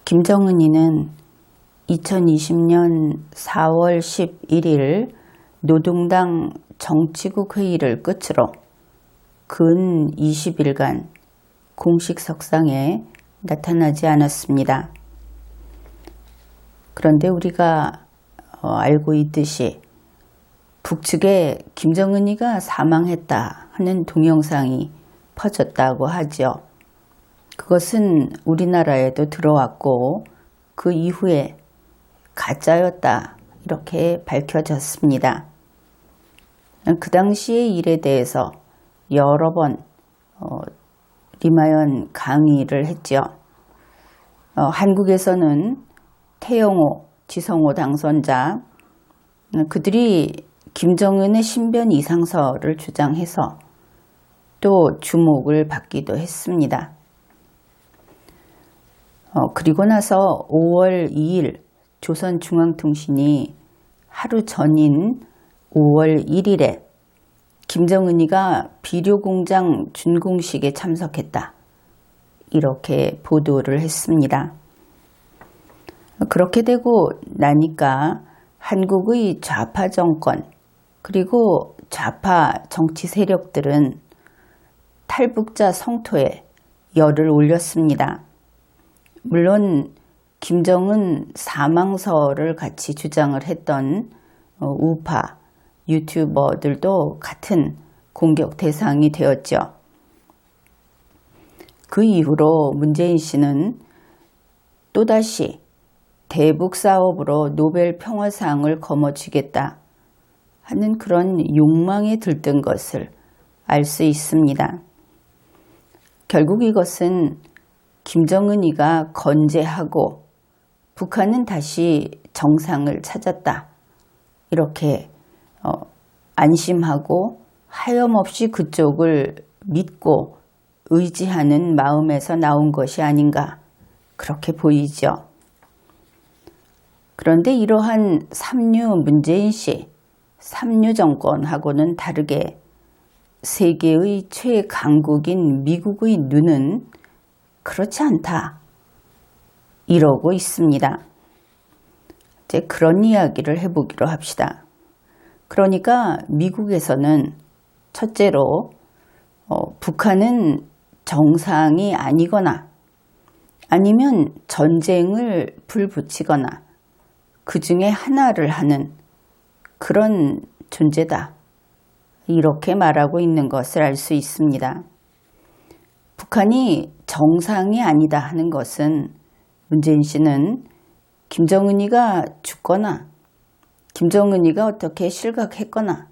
김정은이는 2020년 4월 11일 노동당 정치국 회의를 끝으로 근 20일간 공식 석상에 나타나지 않았습니다. 그런데 우리가 알고 있듯이 북측에 김정은이가 사망했다 하는 동영상이 퍼졌다고 하죠. 그것은 우리나라에도 들어왔고 그 이후에 가짜였다 이렇게 밝혀졌습니다. 그 당시의 일에 대해서 여러 번 리마연 강의를 했죠. 한국에서는 태영호, 지성호 당선자 그들이 김정은의 신변 이상설을 주장해서 또 주목을 받기도 했습니다. 그리고 나서 5월 2일 조선중앙통신이 하루 전인 5월 1일에 김정은이가 비료공장 준공식에 참석했다. 이렇게 보도를 했습니다. 그렇게 되고 나니까 한국의 좌파 정권 그리고 좌파 정치 세력들은 탈북자 성토에 열을 올렸습니다. 물론 김정은 사망설을 같이 주장을 했던 우파 유튜버들도 같은 공격 대상이 되었죠. 그 이후로 문재인 씨는 또다시 대북 사업으로 노벨 평화상을 거머쥐겠다 하는 그런 욕망에 들뜬 것을 알 수 있습니다. 결국 이것은 김정은이가 건재하고 북한은 다시 정상을 찾았다. 이렇게 안심하고 하염없이 그쪽을 믿고 의지하는 마음에서 나온 것이 아닌가 그렇게 보이죠. 그런데 이러한 삼류 문재인 씨, 삼류 정권하고는 다르게 세계의 최강국인 미국의 눈은 그렇지 않다. 이러고 있습니다. 이제 그런 이야기를 해보기로 합시다. 그러니까 미국에서는 첫째로 북한은 정상이 아니거나 아니면 전쟁을 불붙이거나 그 중에 하나를 하는 그런 존재다. 이렇게 말하고 있는 것을 알 수 있습니다. 북한이 정상이 아니다 하는 것은 문재인 씨는 김정은이가 죽거나 김정은이가 어떻게 실각했거나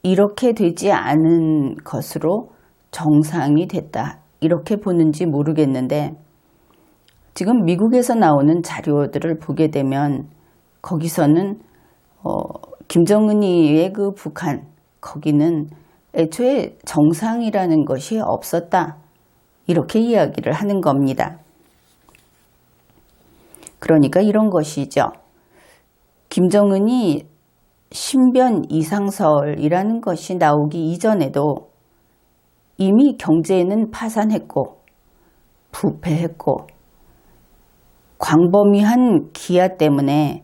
이렇게 되지 않은 것으로 정상이 됐다. 이렇게 보는지 모르겠는데 지금 미국에서 나오는 자료들을 보게 되면 거기서는 김정은이의 그 북한 거기는 애초에 정상이라는 것이 없었다. 이렇게 이야기를 하는 겁니다. 그러니까 이런 것이죠. 김정은이 신변 이상설이라는 것이 나오기 이전에도 이미 경제는 파산했고 부패했고 광범위한 기아 때문에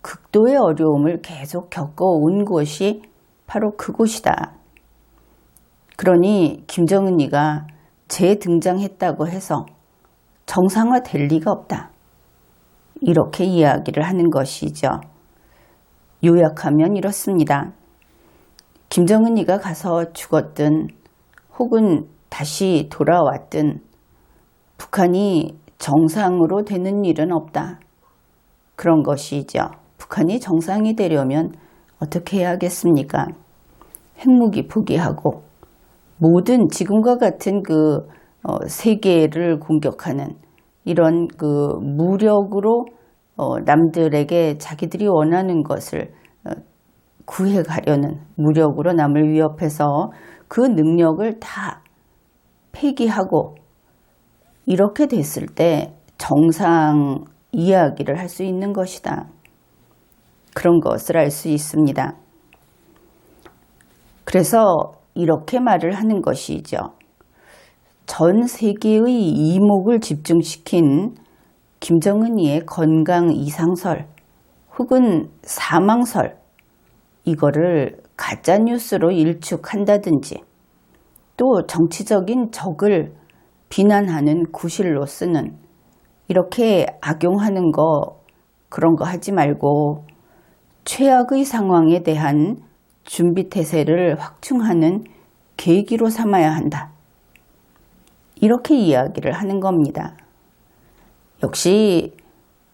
극도의 어려움을 계속 겪어온 곳이 바로 그곳이다. 그러니 김정은이가 재등장했다고 해서 정상화될 리가 없다. 이렇게 이야기를 하는 것이죠. 요약하면 이렇습니다. 김정은이가 가서 죽었든 혹은 다시 돌아왔든 북한이 정상으로 되는 일은 없다. 그런 것이죠. 북한이 정상이 되려면 어떻게 해야겠습니까? 핵무기 포기하고 모든 지금과 같은 그 세계를 공격하는 이런 그 무력으로 남들에게 자기들이 원하는 것을 구해가려는 무력으로 남을 위협해서 그 능력을 다 폐기하고 이렇게 됐을 때 정상 이야기를 할 수 있는 것이다. 그런 것을 알 수 있습니다. 그래서 이렇게 말을 하는 것이죠. 전 세계의 이목을 집중시킨 김정은이의 건강 이상설 혹은 사망설 이거를 가짜뉴스로 일축한다든지 또 정치적인 적을 비난하는 구실로 쓰는 이렇게 악용하는 거 그런 거 하지 말고 최악의 상황에 대한 준비태세를 확충하는 계기로 삼아야 한다. 이렇게 이야기를 하는 겁니다. 역시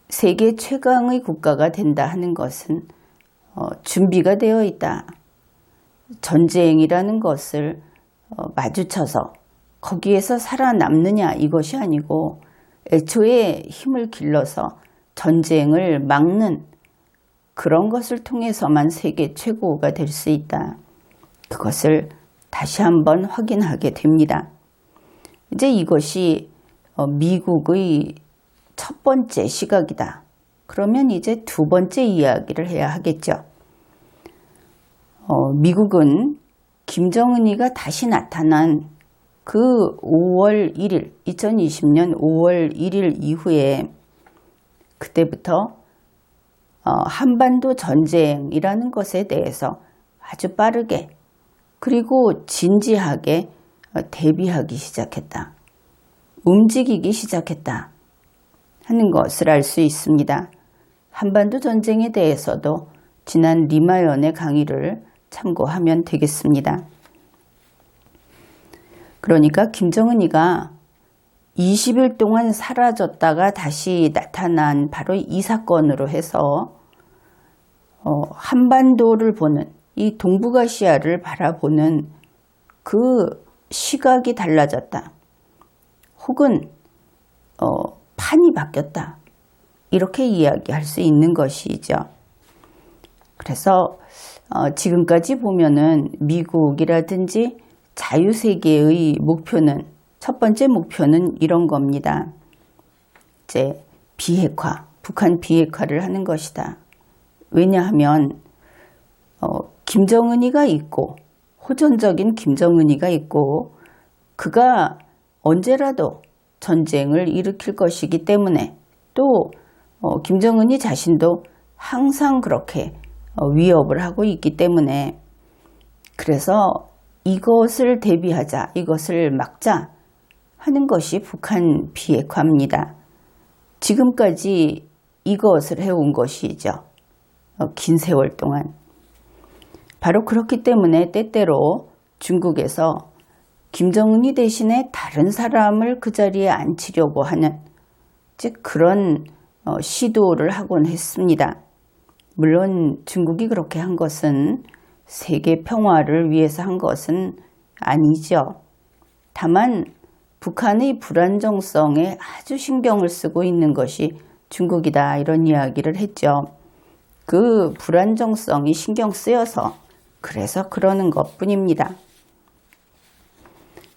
세계 최강의 국가가 된다 하는 것은 준비가 되어 있다. 전쟁이라는 것을 마주쳐서 거기에서 살아남느냐 이것이 아니고 애초에 힘을 길러서 전쟁을 막는 그런 것을 통해서만 세계 최고가 될 수 있다. 그것을 다시 한번 확인하게 됩니다. 이제 이것이 미국의 첫 번째 시각이다. 그러면 이제 두 번째 이야기를 해야 하겠죠. 미국은 김정은이가 다시 나타난 그 5월 1일, 2020년 5월 1일 이후에 그때부터 한반도 전쟁이라는 것에 대해서 아주 빠르게 그리고 진지하게 대비하기 시작했다. 움직이기 시작했다 하는 것을 알 수 있습니다. 한반도 전쟁에 대해서도 지난 리마연의 강의를 참고하면 되겠습니다. 그러니까 김정은이가 20일 동안 사라졌다가 다시 나타난 바로 이 사건으로 해서 한반도를 보는 이 동북아시아를 바라보는 그 시각이 달라졌다. 혹은 판이 바뀌었다. 이렇게 이야기할 수 있는 것이죠. 그래서 지금까지 보면은 미국이라든지 자유세계의 목표는 첫 번째 목표는 이런 겁니다. 이제 비핵화, 북한 비핵화를 하는 것이다. 왜냐하면 김정은이가 있고 호전적인 김정은이가 있고 그가 언제라도 전쟁을 일으킬 것이기 때문에 또 김정은이 자신도 항상 그렇게 위협을 하고 있기 때문에 그래서 이것을 대비하자, 이것을 막자 하는 것이 북한 비핵화입니다. 지금까지 이것을 해온 것이죠. 긴 세월 동안. 바로 그렇기 때문에 때때로 중국에서 김정은이 대신에 다른 사람을 그 자리에 앉히려고 하는 즉 그런 시도를 하곤 했습니다. 물론 중국이 그렇게 한 것은 세계 평화를 위해서 한 것은 아니죠. 다만 북한의 불안정성에 아주 신경을 쓰고 있는 것이 중국이다 이런 이야기를 했죠. 그 불안정성이 신경 쓰여서 그래서 그러는 것뿐입니다.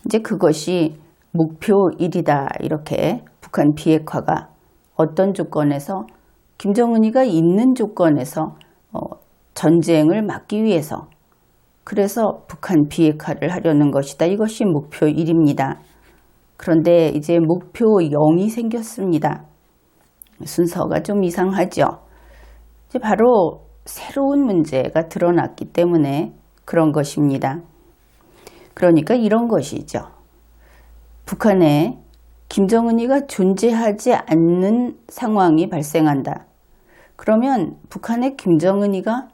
이제 그것이 목표 1이다 이렇게 북한 비핵화가 어떤 조건에서 김정은이가 있는 조건에서 전쟁을 막기 위해서 그래서 북한 비핵화를 하려는 것이다. 이것이 목표 1입니다. 그런데 이제 목표 0이 생겼습니다. 순서가 좀 이상하죠. 이제 바로 새로운 문제가 드러났기 때문에 그런 것입니다. 그러니까 이런 것이죠. 북한에 김정은이가 존재하지 않는 상황이 발생한다. 그러면 북한에 김정은이가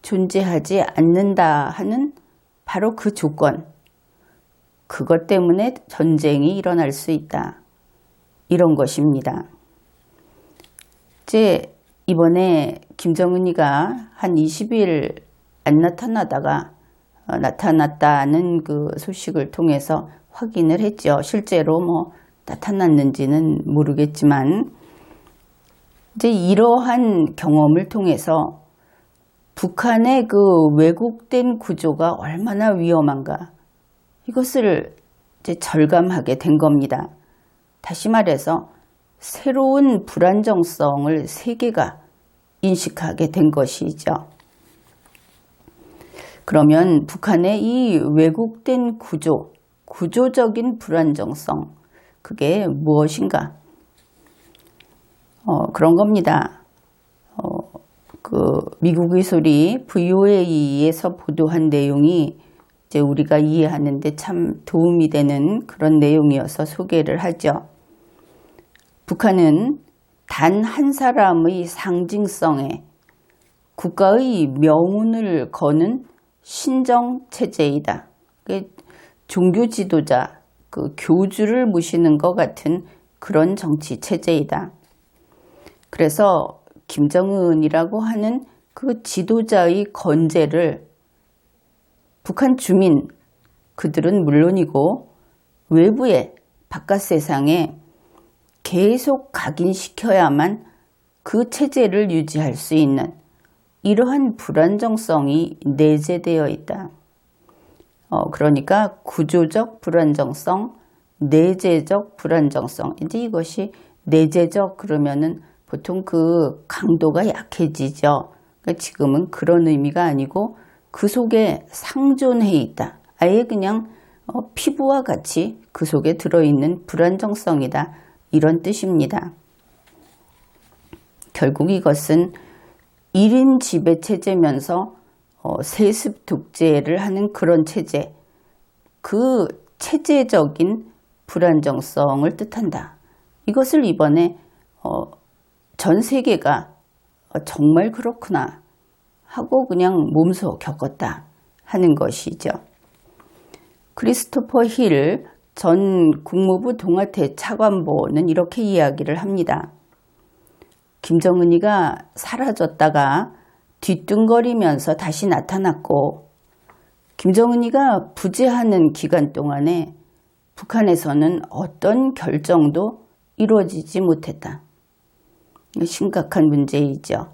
존재하지 않는다 하는 바로 그 조건, 그것 때문에 전쟁이 일어날 수 있다. 이런 것입니다. 이제 이번에 김정은이가 한 20일 안 나타나다가 나타났다는 그 소식을 통해서 확인을 했죠. 실제로 뭐 나타났는지는 모르겠지만 이제 이러한 경험을 통해서 북한의 그 왜곡된 구조가 얼마나 위험한가 이것을 이제 절감하게 된 겁니다. 다시 말해서 새로운 불안정성을 세계가 인식하게 된 것이죠. 그러면 북한의 이 왜곡된 구조적인 불안정성, 그게 무엇인가? 그런 겁니다. 미국의 소리 VOA에서 보도한 내용이 이제 우리가 이해하는데 참 도움이 되는 그런 내용이어서 소개를 하죠. 북한은 단 한 사람의 상징성에 국가의 명운을 거는 신정체제이다. 종교 지도자, 교주를 모시는 것 같은 그런 정치 체제이다. 그래서 김정은이라고 하는 그 지도자의 건재를 북한 주민, 그들은 물론이고 외부에, 바깥 세상에 계속 각인시켜야만 그 체제를 유지할 수 있는 이러한 불안정성이 내재되어 있다. 그러니까 구조적 불안정성, 내재적 불안정성. 이제 이것이 내재적 그러면은 보통 그 강도가 약해지죠. 그러니까 지금은 그런 의미가 아니고 그 속에 상존해 있다. 아예 그냥 피부와 같이 그 속에 들어있는 불안정성이다. 이런 뜻입니다. 결국 이것은 1인 지배 체제면서 세습 독재를 하는 그런 체제, 그 체제적인 불안정성을 뜻한다. 이것을 이번에 전 세계가 정말 그렇구나 하고 그냥 몸소 겪었다 하는 것이죠. 크리스토퍼 힐 전 국무부 동아태 차관보는 이렇게 이야기를 합니다. 김정은이가 사라졌다가 뒤뚱거리면서 다시 나타났고 김정은이가 부재하는 기간 동안에 북한에서는 어떤 결정도 이루어지지 못했다. 심각한 문제이죠.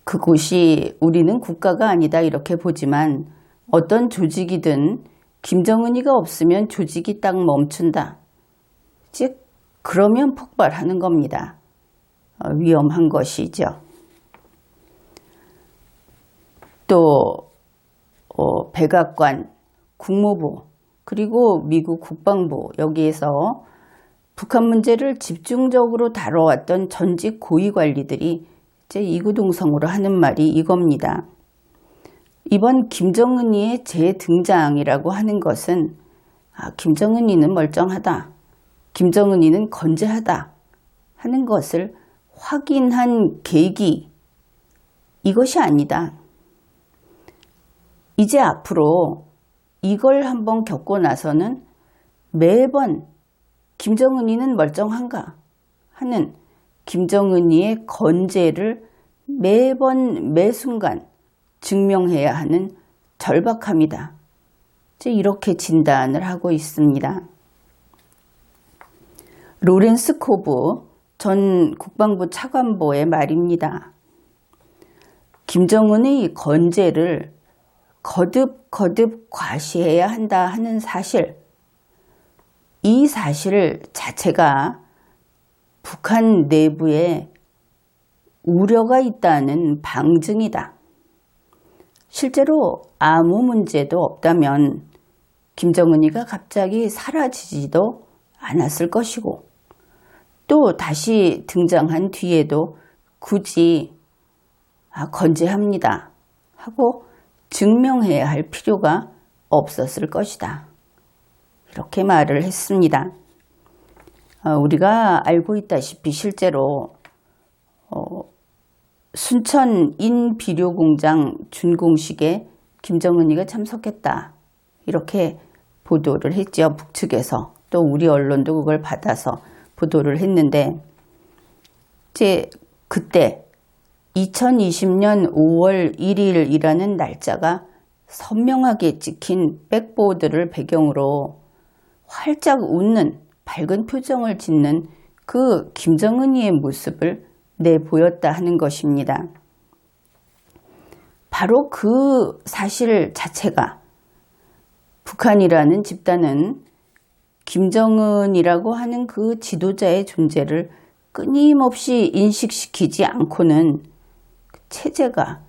그곳이 우리는 국가가 아니다 이렇게 보지만 어떤 조직이든 김정은이가 없으면 조직이 딱 멈춘다. 즉 그러면 폭발하는 겁니다. 위험한 것이죠. 또 백악관, 국무부 그리고 미국 국방부 여기에서 북한 문제를 집중적으로 다뤄왔던 전직 고위관리들이 이제 이구동성으로 하는 말이 이겁니다. 이번 김정은이의 재등장이라고 하는 것은 김정은이는 멀쩡하다. 김정은이는 건재하다 하는 것을 확인한 계기, 이것이 아니다. 이제 앞으로 이걸 한번 겪고 나서는 매번 김정은이는 멀쩡한가 하는 김정은이의 건재를 매번 매순간 증명해야 하는 절박함이다. 이렇게 진단을 하고 있습니다. 로렌스 코브 전 국방부 차관보의 말입니다. 김정은의 건재를 거듭 과시해야 한다 하는 사실, 이 사실 자체가 북한 내부에 우려가 있다는 방증이다. 실제로 아무 문제도 없다면 김정은이가 갑자기 사라지지도 않았을 것이고 또 다시 등장한 뒤에도 굳이 건재합니다 하고 증명해야 할 필요가 없었을 것이다. 이렇게 말을 했습니다. 우리가 알고 있다시피 실제로 순천 인비료공장 준공식에 김정은이가 참석했다. 이렇게 보도를 했죠. 북측에서. 또 우리 언론도 그걸 받아서 보도를 했는데 이제 그때 2020년 5월 1일이라는 날짜가 선명하게 찍힌 백보드를 배경으로 활짝 웃는 밝은 표정을 짓는 그 김정은이의 모습을 내보였다 하는 것입니다. 바로 그 사실 자체가 북한이라는 집단은 김정은이라고 하는 그 지도자의 존재를 끊임없이 인식시키지 않고는 체제가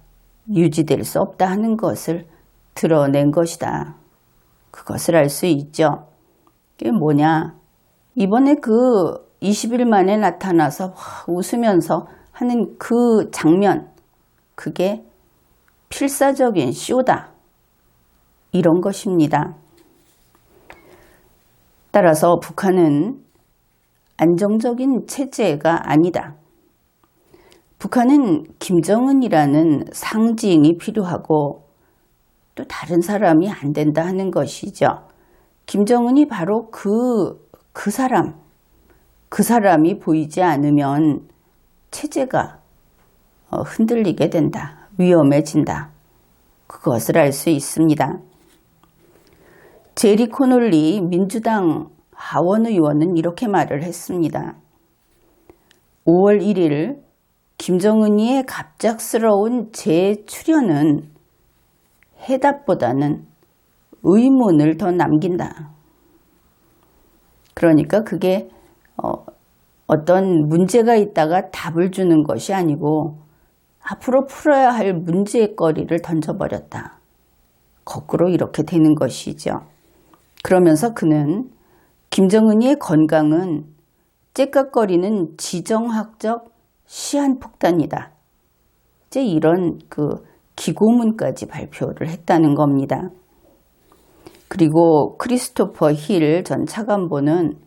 유지될 수 없다 하는 것을 드러낸 것이다. 그것을 알 수 있죠. 이게 뭐냐? 이번에 그 20일 만에 나타나서 웃으면서 하는 그 장면, 그게 필사적인 쇼다. 이런 것입니다. 따라서 북한은 안정적인 체제가 아니다. 북한은 김정은이라는 상징이 필요하고 또 다른 사람이 안 된다 하는 것이죠. 김정은이 바로 그 사람이 보이지 않으면 체제가 흔들리게 된다. 위험해진다. 그것을 알 수 있습니다. 제리 코놀리 민주당 하원 의원은 이렇게 말을 했습니다. 5월 1일 김정은이의 갑작스러운 재출연은 해답보다는 의문을 더 남긴다. 그러니까 그게 어떤 문제가 있다가 답을 주는 것이 아니고 앞으로 풀어야 할 문제거리를 던져버렸다. 거꾸로 이렇게 되는 것이죠. 그러면서 그는 김정은이의 건강은 째깍거리는 지정학적 시한폭탄이다. 이제 이런 기고문까지 발표를 했다는 겁니다. 그리고 크리스토퍼 힐 전 차관보는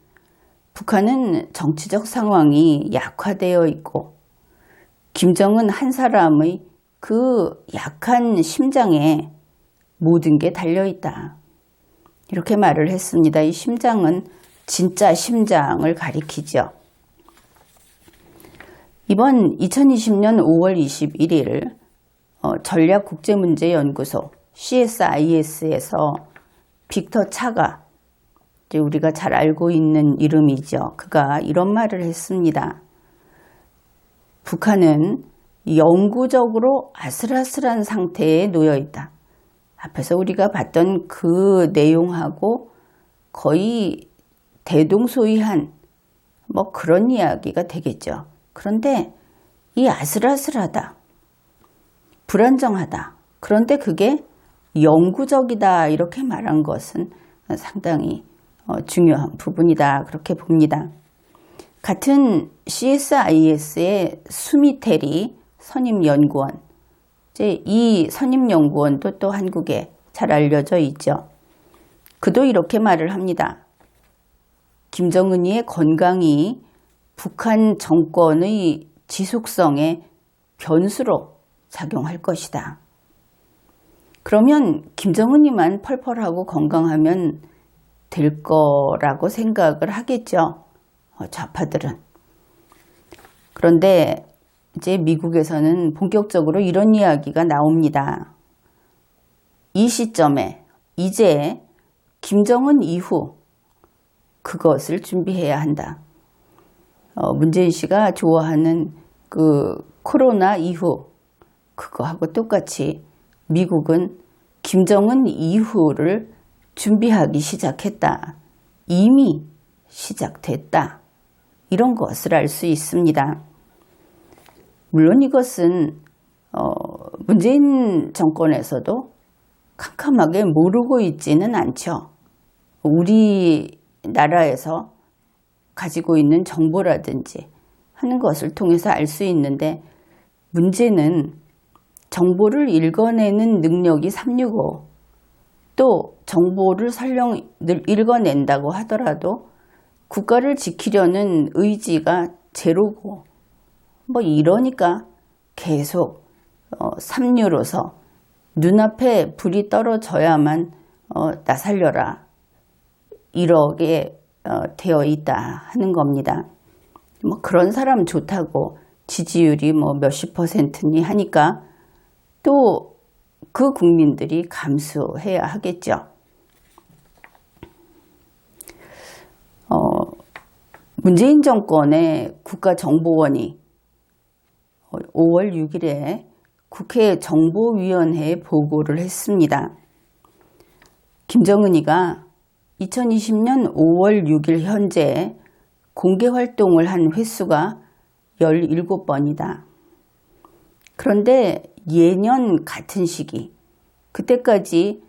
북한은 정치적 상황이 약화되어 있고 김정은 한 사람의 그 약한 심장에 모든 게 달려있다. 이렇게 말을 했습니다. 이 심장은 진짜 심장을 가리키죠. 이번 2020년 5월 21일 전략국제문제연구소 CSIS에서 빅터 차가, 우리가 잘 알고 있는 이름이죠. 그가 이런 말을 했습니다. 북한은 영구적으로 아슬아슬한 상태에 놓여 있다. 앞에서 우리가 봤던 그 내용하고 거의 대동소이한 그런 이야기가 되겠죠. 그런데 이 아슬아슬하다, 불안정하다, 그런데 그게 영구적이다 이렇게 말한 것은 상당히 중요한 부분이다 그렇게 봅니다. 같은 CSIS의 수미테리 선임연구원, 이 선임연구원도 또 한국에 잘 알려져 있죠. 그도 이렇게 말을 합니다. 김정은이의 건강이 북한 정권의 지속성에 변수로 작용할 것이다. 그러면 김정은이만 펄펄하고 건강하면 될 거라고 생각을 하겠죠. 좌파들은. 그런데 이제 미국에서는 본격적으로 이런 이야기가 나옵니다. 이 시점에 이제 김정은 이후 그것을 준비해야 한다. 문재인 씨가 좋아하는 그 코로나 이후 그거하고 똑같이 미국은 김정은 이후를 준비하기 시작했다. 이미 시작됐다. 이런 것을 알 수 있습니다. 물론 이것은 문재인 정권에서도 캄캄하게 모르고 있지는 않죠. 우리나라에서 가지고 있는 정보라든지 하는 것을 통해서 알 수 있는데 문제는 정보를 읽어내는 능력이 365, 또 정보를 설령 읽어낸다고 하더라도 국가를 지키려는 의지가 제로고 이러니까 계속 3류로서 눈앞에 불이 떨어져야만 나 살려라 이렇게 되어 있다 하는 겁니다. 그런 사람 좋다고 지지율이 몇십 %니 하니까 또 그 국민들이 감수해야 하겠죠. 문재인 정권의 국가정보원이 5월 6일에 국회 정보위원회에 보고를 했습니다. 김정은이가 2020년 5월 6일 현재 공개활동을 한 횟수가 17번이다. 그런데 예년 같은 시기, 그때까지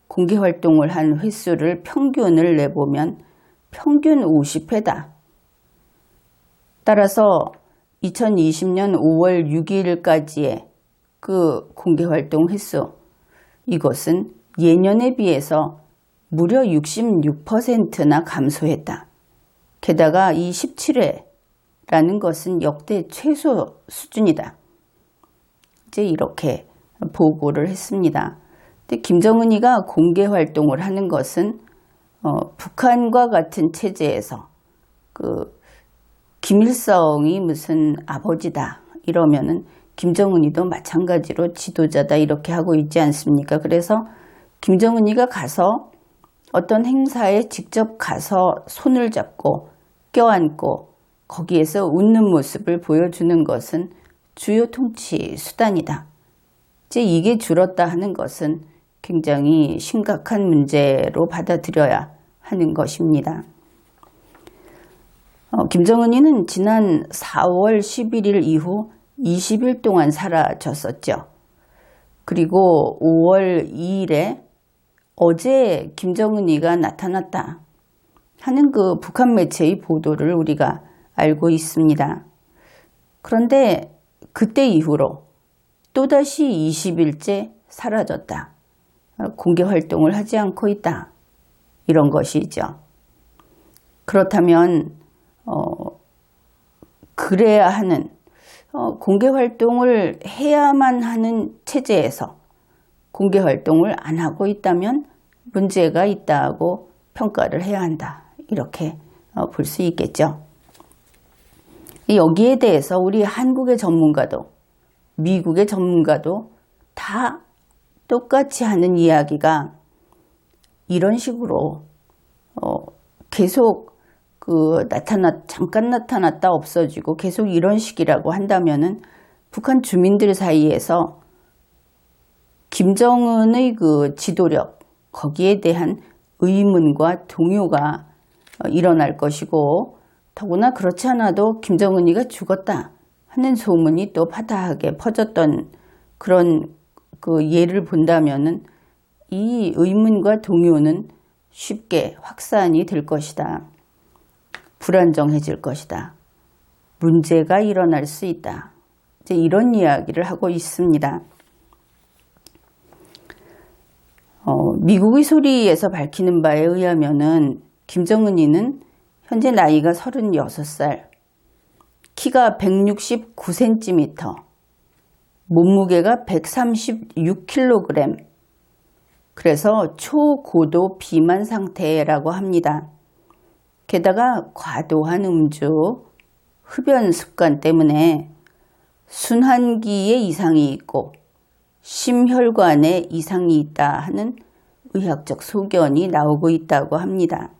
공개활동을 한 횟수를 평균을 내보면 평균 50회다. 따라서 2020년 5월 6일까지의 그 공개활동 횟수, 이것은 예년에 비해서 무려 66%나 감소했다. 게다가 이 17회라는 것은 역대 최소 수준이다. 이제 이렇게 보고를 했습니다. 근데 김정은이가 공개활동을 하는 것은 북한과 같은 체제에서 김일성이 무슨 아버지다 이러면은 김정은이도 마찬가지로 지도자다 이렇게 하고 있지 않습니까? 그래서 김정은이가 가서 어떤 행사에 직접 가서 손을 잡고 껴안고 거기에서 웃는 모습을 보여주는 것은 주요 통치 수단이다. 이제 이게 줄었다 하는 것은 굉장히 심각한 문제로 받아들여야 하는 것입니다. 김정은이는 지난 4월 11일 이후 20일 동안 사라졌었죠. 그리고 5월 2일에 어제 김정은이가 나타났다 하는 그 북한 매체의 보도를 우리가 알고 있습니다. 그런데 그때 이후로 또다시 20일째 사라졌다. 공개 활동을 하지 않고 있다. 이런 것이죠. 그렇다면 그래야 하는 공개 활동을 해야만 하는 체제에서 공개 활동을 안 하고 있다면 문제가 있다고 평가를 해야 한다. 이렇게 볼 수 있겠죠. 여기에 대해서 우리 한국의 전문가도 미국의 전문가도 다 똑같이 하는 이야기가 이런 식으로 계속 잠깐 나타났다 없어지고 계속 이런 식이라고 한다면은 북한 주민들 사이에서 김정은의 그 지도력, 거기에 대한 의문과 동요가 일어날 것이고, 더구나 그렇지 않아도 김정은이가 죽었다 하는 소문이 또 파다하게 퍼졌던 그런 그 예를 본다면은 이 의문과 동요는 쉽게 확산이 될 것이다. 불안정해질 것이다. 문제가 일어날 수 있다. 이제 이런 이야기를 하고 있습니다. 미국의 소리에서 밝히는 바에 의하면은 김정은이는 현재 나이가 36살, 키가 169cm, 몸무게가 136kg, 그래서 초고도 비만 상태라고 합니다. 게다가 과도한 음주, 흡연 습관 때문에 순환기에 이상이 있고 심혈관에 이상이 있다 하는 의학적 소견이 나오고 있다고 합니다.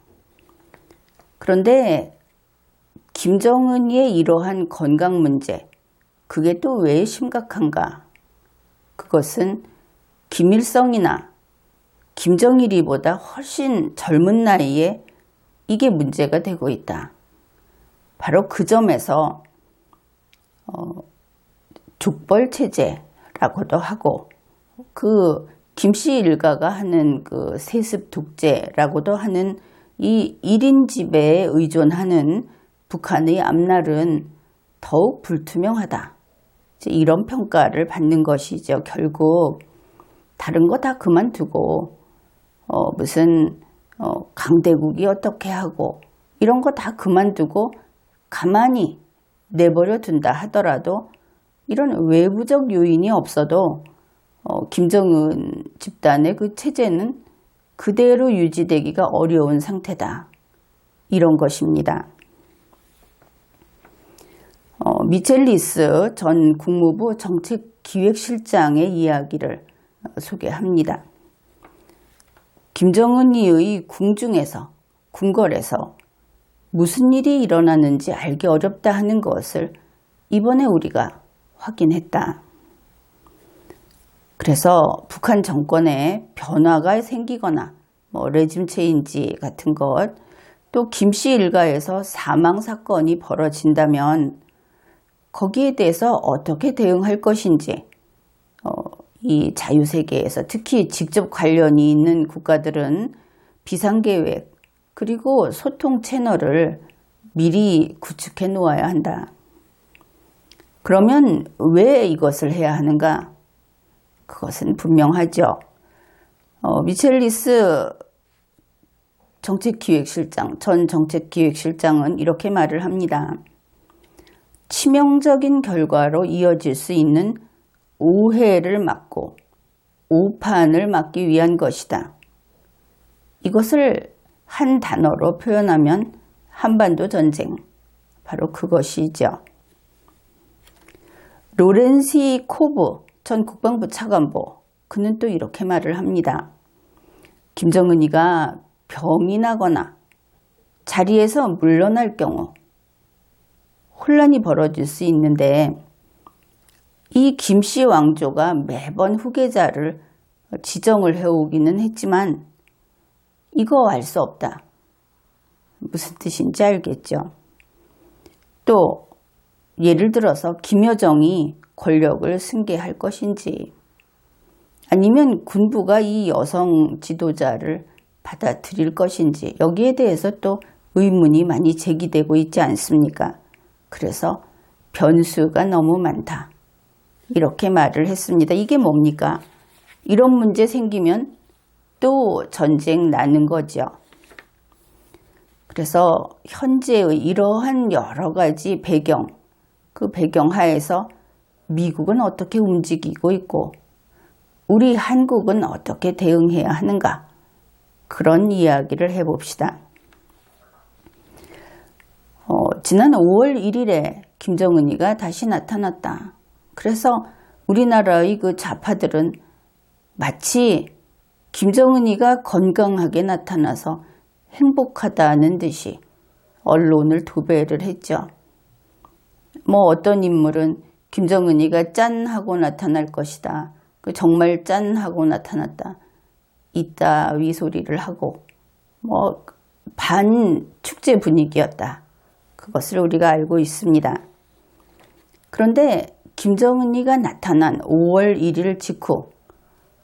그런데 김정은이의 이러한 건강 문제, 그게 또 왜 심각한가? 그것은 김일성이나 김정일이보다 훨씬 젊은 나이에 이게 문제가 되고 있다. 바로 그 점에서 족벌 체제라고도 하고 그 김씨 일가가 하는 그 세습 독재라고도 하는 이 1인 지배에 의존하는 북한의 앞날은 더욱 불투명하다. 이런 평가를 받는 것이죠. 결국 다른 거 다 그만두고 무슨 강대국이 어떻게 하고 이런 거 다 그만두고 가만히 내버려 둔다 하더라도 이런 외부적 요인이 없어도 김정은 집단의 그 체제는 그대로 유지되기가 어려운 상태다. 이런 것입니다. 미첼리스 전 국무부 정책기획실장의 이야기를 소개합니다. 김정은이의 궁중에서, 궁궐에서 무슨 일이 일어나는지 알기 어렵다 하는 것을 이번에 우리가 확인했다. 그래서 북한 정권에 변화가 생기거나 레짐 체인지 같은 것, 또 김씨 일가에서 사망 사건이 벌어진다면 거기에 대해서 어떻게 대응할 것인지 이 자유세계에서 특히 직접 관련이 있는 국가들은 비상계획 그리고 소통 채널을 미리 구축해 놓아야 한다. 그러면 왜 이것을 해야 하는가? 그것은 분명하죠. 미첼리스 전 정책기획실장은 이렇게 말을 합니다. 치명적인 결과로 이어질 수 있는 오해를 막고 오판을 막기 위한 것이다. 이것을 한 단어로 표현하면 한반도 전쟁, 바로 그것이죠. 로렌시 코브 전 국방부 차관보, 그는 또 이렇게 말을 합니다. 김정은이가 병이 나거나 자리에서 물러날 경우 혼란이 벌어질 수 있는데 이 김씨 왕조가 매번 후계자를 지정을 해오기는 했지만 이거 알 수 없다. 무슨 뜻인지 알겠죠? 또 예를 들어서 김여정이 권력을 승계할 것인지 아니면 군부가 이 여성 지도자를 받아들일 것인지 여기에 대해서 또 의문이 많이 제기되고 있지 않습니까? 그래서 변수가 너무 많다. 이렇게 말을 했습니다. 이게 뭡니까? 이런 문제 생기면 또 전쟁 나는 거죠. 그래서 현재의 이러한 여러 가지 배경, 그 배경 하에서 미국은 어떻게 움직이고 있고 우리 한국은 어떻게 대응해야 하는가? 그런 이야기를 해봅시다. 지난 5월 1일에 김정은이가 다시 나타났다. 그래서 우리나라의 그 좌파들은 마치 김정은이가 건강하게 나타나서 행복하다는 듯이 언론을 도배를 했죠. 어떤 인물은 김정은이가 짠 하고 나타날 것이다. 정말 짠 하고 나타났다. 이따위 소리를 하고 반 축제 분위기였다. 그것을 우리가 알고 있습니다. 그런데 김정은이가 나타난 5월 1일 직후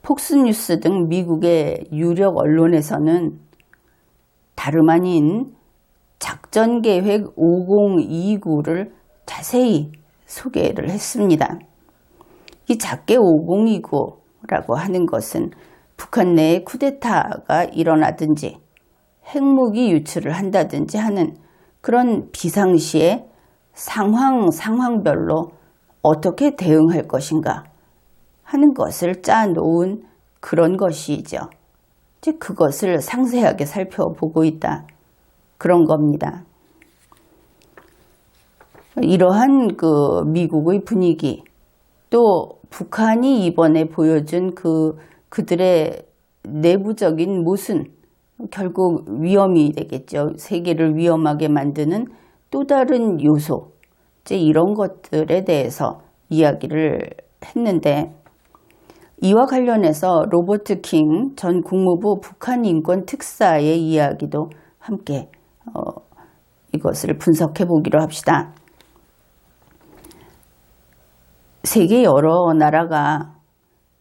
폭스뉴스 등 미국의 유력 언론에서는 다름 아닌 작전계획 5029를 자세히 소개를 했습니다. 이 작계 5029라고 하는 것은 북한 내에 쿠데타가 일어나든지 핵무기 유출을 한다든지 하는 그런 비상시에 상황별로 어떻게 대응할 것인가 하는 것을 짜놓은 그런 것이죠. 즉 그것을 상세하게 살펴보고 있다. 그런 겁니다. 이러한 그 미국의 분위기, 또 북한이 이번에 보여준 그들의 내부적인 모순, 결국 위험이 되겠죠. 세계를 위험하게 만드는 또 다른 요소, 이제 이런 것들에 대해서 이야기를 했는데 이와 관련해서 로버트 킹 전 국무부 북한 인권 특사의 이야기도 함께 이것을 분석해 보기로 합시다. 세계 여러 나라가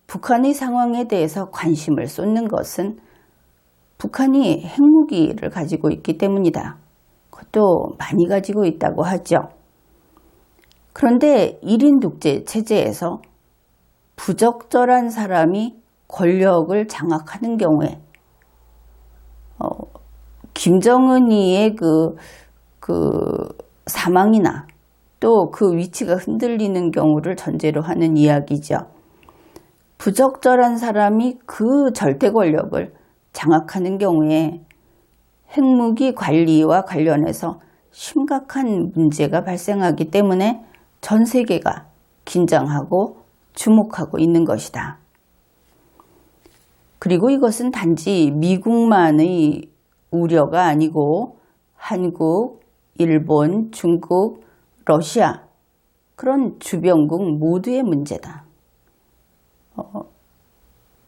북한의 상황에 대해서 관심을 쏟는 것은 북한이 핵무기를 가지고 있기 때문이다. 그것도 많이 가지고 있다고 하죠. 그런데 1인 독재 체제에서 부적절한 사람이 권력을 장악하는 경우에 김정은이의 그 사망이나 또 그 위치가 흔들리는 경우를 전제로 하는 이야기죠. 부적절한 사람이 그 절대 권력을 장악하는 경우에 핵무기 관리와 관련해서 심각한 문제가 발생하기 때문에 전 세계가 긴장하고 주목하고 있는 것이다. 그리고 이것은 단지 미국만의 우려가 아니고 한국, 일본, 중국, 러시아 그런 주변국 모두의 문제다.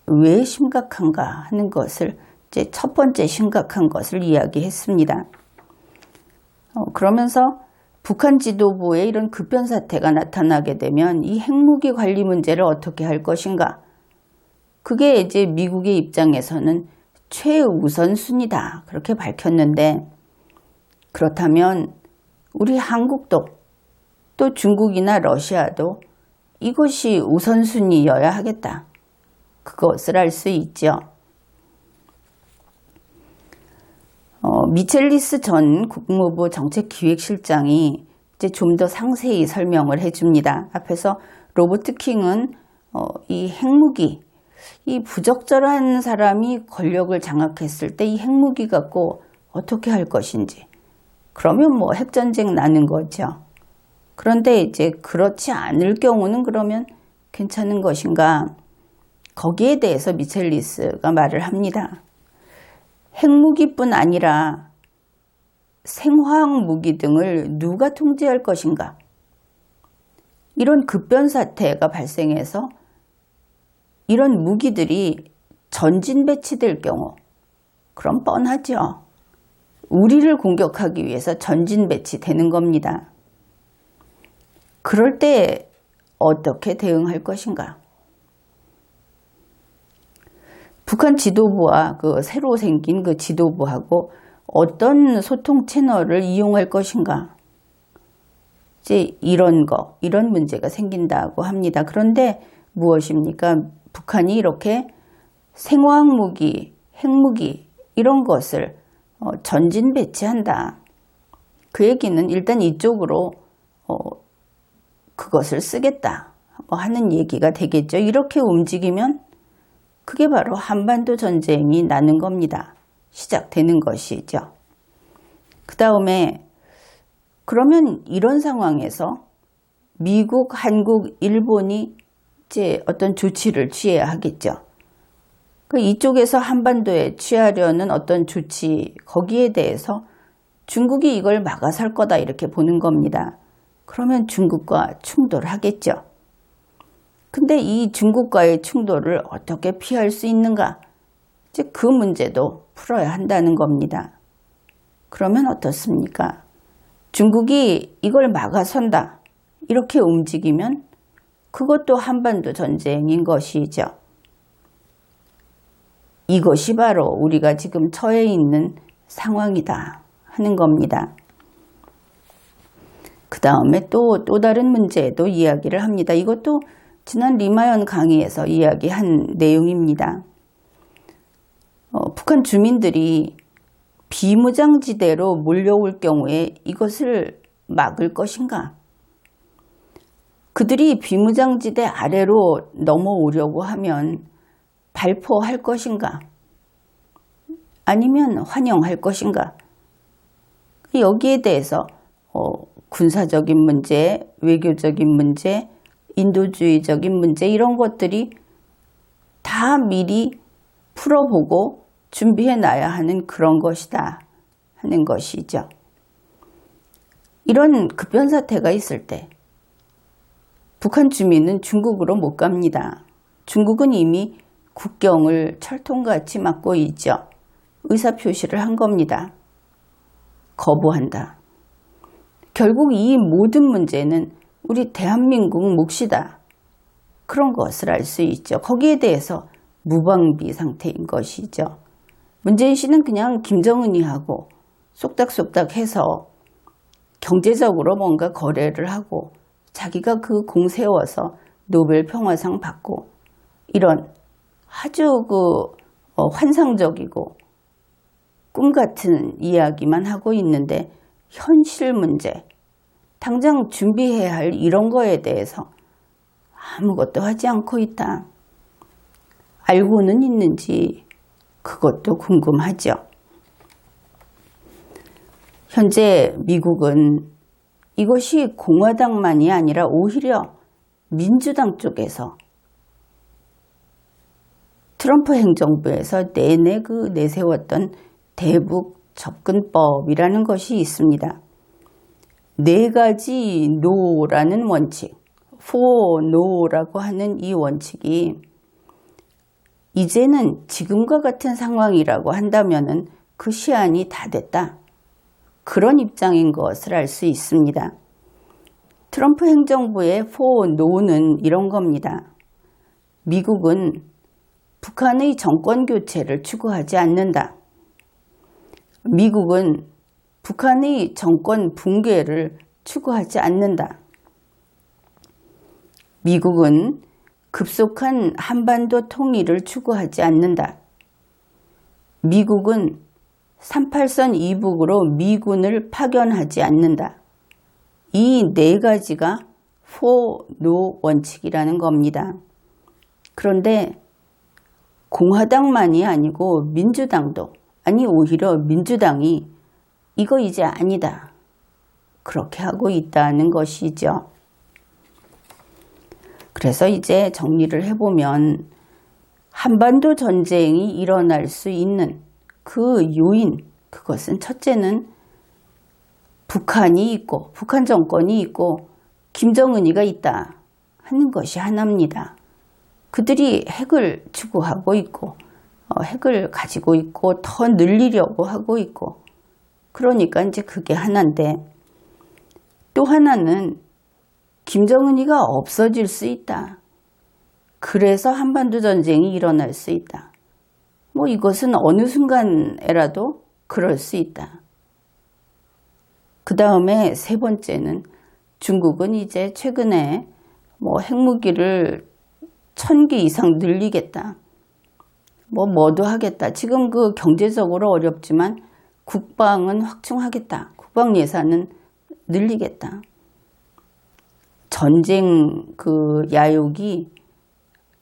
왜 심각한가 하는 것을 이제 첫 번째 심각한 것을 이야기했습니다. 그러면서 북한 지도부에 이런 급변 사태가 나타나게 되면 이 핵무기 관리 문제를 어떻게 할 것인가? 그게 이제 미국의 입장에서는 최우선순위다. 그렇게 밝혔는데 그렇다면 우리 한국도 또 중국이나 러시아도 이것이 우선순위여야 하겠다. 그것을 알 수 있죠. 미첼리스 전 국무부 정책기획실장이 이제 좀 더 상세히 설명을 해줍니다. 앞에서 로버트 킹은 이 핵무기, 이 부적절한 사람이 권력을 장악했을 때 이 핵무기 갖고 어떻게 할 것인지, 그러면 뭐 핵전쟁 나는 거죠. 그런데 이제 그렇지 않을 경우는 그러면 괜찮은 것인가? 거기에 대해서 미첼리스가 말을 합니다. 핵무기뿐 아니라 생화학 무기 등을 누가 통제할 것인가? 이런 급변 사태가 발생해서 이런 무기들이 전진 배치될 경우, 그럼 뻔하죠. 우리를 공격하기 위해서 전진 배치되는 겁니다. 그럴 때 어떻게 대응할 것인가? 북한 지도부와 그 새로 생긴 그 지도부하고 어떤 소통 채널을 이용할 것인가? 이제 이런 문제가 생긴다고 합니다. 그런데 무엇입니까? 북한이 이렇게 생화학 무기, 핵무기 이런 것을 전진 배치한다. 그 얘기는 일단 이쪽으로 그것을 쓰겠다 하는 얘기가 되겠죠. 이렇게 움직이면 그게 바로 한반도 전쟁이 나는 겁니다. 시작되는 것이죠. 그 다음에 그러면 이런 상황에서 미국, 한국, 일본이 이제 어떤 조치를 취해야 하겠죠. 이쪽에서 한반도에 취하려는 어떤 조치, 거기에 대해서 중국이 이걸 막아설 거다 이렇게 보는 겁니다. 그러면 중국과 충돌하겠죠. 근데 이 중국과의 충돌을 어떻게 피할 수 있는가? 이제 그 문제도 풀어야 한다는 겁니다. 그러면 어떻습니까? 중국이 이걸 막아선다. 이렇게 움직이면 그것도 한반도 전쟁인 것이죠. 이것이 바로 우리가 지금 처해 있는 상황이다 하는 겁니다. 그 다음에 또 다른 문제도 이야기를 합니다. 이것도 지난 리마연 강의에서 이야기한 내용입니다. 북한 주민들이 비무장지대로 몰려올 경우에 이것을 막을 것인가? 그들이 비무장지대 아래로 넘어오려고 하면 발포할 것인가? 아니면 환영할 것인가? 여기에 대해서 군사적인 문제, 외교적인 문제, 인도주의적인 문제 이런 것들이 다 미리 풀어보고 준비해 놔야 하는 그런 것이다 하는 것이죠. 이런 급변 사태가 있을 때 북한 주민은 중국으로 못 갑니다. 중국은 이미 국경을 철통같이 막고 있죠. 의사표시를 한 겁니다. 거부한다. 결국 이 모든 문제는 우리 대한민국 몫이다. 그런 것을 알 수 있죠. 거기에 대해서 무방비 상태인 것이죠. 문재인 씨는 그냥 김정은이 하고 쏙닥쏙닥 해서 경제적으로 뭔가 거래를 하고 자기가 그 공 세워서 노벨 평화상 받고 이런 아주 환상적이고 꿈 같은 이야기만 하고 있는데 현실 문제, 당장 준비해야 할 이런 거에 대해서 아무것도 하지 않고 있다. 알고는 있는지 그것도 궁금하죠. 현재 미국은 이것이 공화당만이 아니라 오히려 민주당 쪽에서 트럼프 행정부에서 내내 내세웠던 대북 접근법이라는 것이 있습니다. 4가지 NO라는 원칙, for NO라고 하는 이 원칙이 이제는 지금과 같은 상황이라고 한다면은 그 시한이 다 됐다. 그런 입장인 것을 알 수 있습니다. 트럼프 행정부의 for NO는 이런 겁니다. 미국은 북한의 정권 교체를 추구하지 않는다. 미국은 북한의 정권 붕괴를 추구하지 않는다. 미국은 급속한 한반도 통일을 추구하지 않는다. 미국은 38선 이북으로 미군을 파견하지 않는다. 이 네 가지가 포노 원칙이라는 겁니다. 그런데 공화당만이 아니고 민주당도, 아니 오히려 민주당이 이거 이제 아니다, 그렇게 하고 있다는 것이죠. 그래서 이제 정리를 해보면 한반도 전쟁이 일어날 수 있는 그 요인, 그것은 첫째는 북한이 있고 북한 정권이 있고 김정은이가 있다 하는 것이 하나입니다. 그들이 핵을 추구하고 있고 핵을 가지고 있고 더 늘리려고 하고 있고, 그러니까 이제 그게 하나인데, 또 하나는 김정은이가 없어질 수 있다. 그래서 한반도 전쟁이 일어날 수 있다. 뭐 이것은 어느 순간에라도 그럴 수 있다. 그 다음에 세 번째는 중국은 이제 최근에 뭐 핵무기를 1000개 이상 늘리겠다. 뭐도 하겠다. 지금 그 경제적으로 어렵지만 국방은 확충하겠다. 국방 예산은 늘리겠다. 전쟁 그 야욕이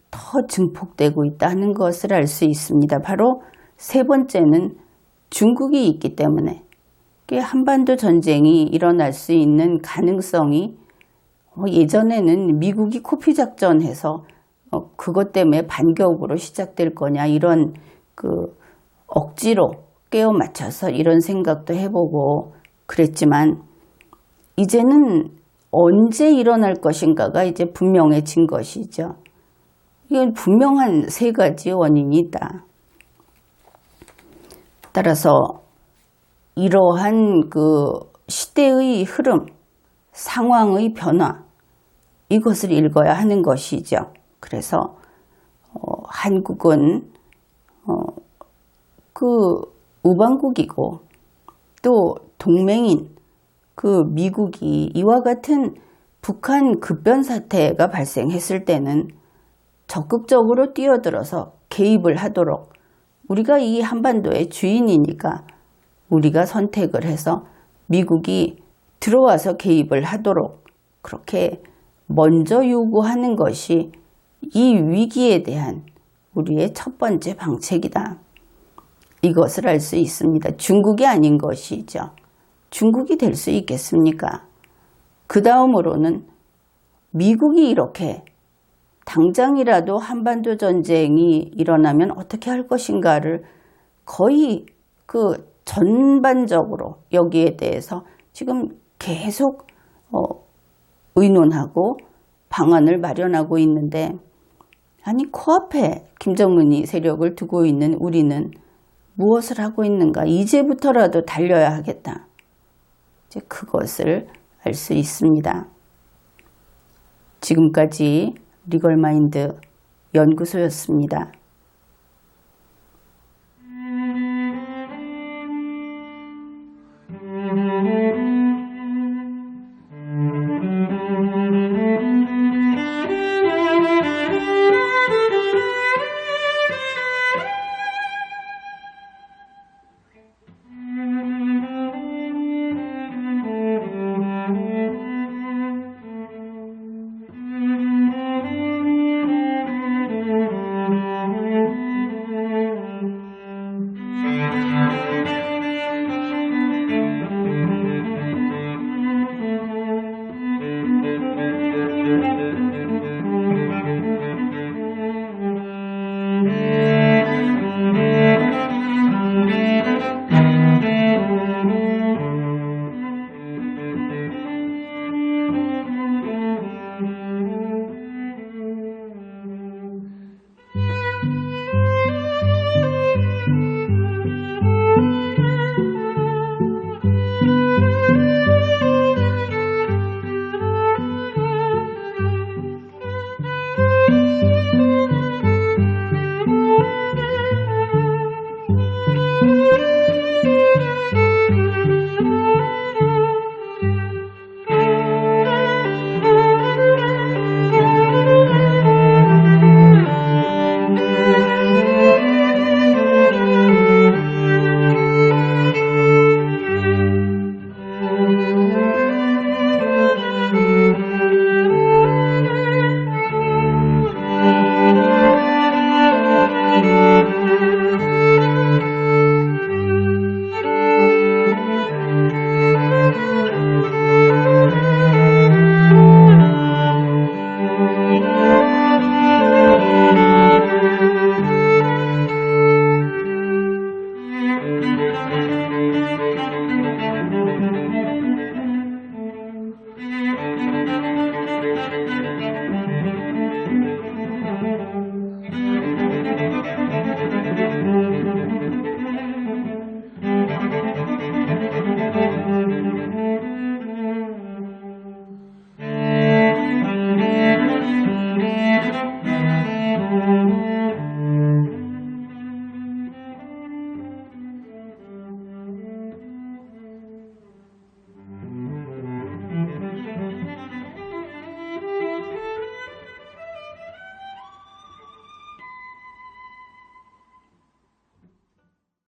더 증폭되고 있다는 것을 알 수 있습니다. 바로 세 번째는 중국이 있기 때문에 한반도 전쟁이 일어날 수 있는 가능성이, 예전에는 미국이 코피 작전해서 그것 때문에 반격으로 시작될 거냐, 이런 그 억지로 깨워 맞춰서 이런 생각도 해보고 그랬지만, 이제는 언제 일어날 것인가가 이제 분명해진 것이죠. 이건 분명한 세 가지 원인이 있다. 따라서 이러한 그 시대의 흐름, 상황의 변화, 이것을 읽어야 하는 것이죠. 그래서 한국은 그 우방국이고 또 동맹인 그 미국이 이와 같은 북한 급변 사태가 발생했을 때는 적극적으로 뛰어들어서 개입을 하도록, 우리가 이 한반도의 주인이니까 우리가 선택을 해서 미국이 들어와서 개입을 하도록 그렇게 먼저 요구하는 것이 이 위기에 대한 우리의 첫 번째 방책이다. 이것을 알 수 있습니다. 중국이 아닌 것이죠. 중국이 될 수 있겠습니까? 그 다음으로는 미국이 이렇게 당장이라도 한반도 전쟁이 일어나면 어떻게 할 것인가를 거의 그 전반적으로 여기에 대해서 지금 계속 의논하고 방안을 마련하고 있는데, 아니 코앞에 김정은이 세력을 두고 있는 우리는 무엇을 하고 있는가? 이제부터라도 달려야 하겠다. 이제 그것을 알 수 있습니다. 지금까지 리걸마인드 연구소였습니다.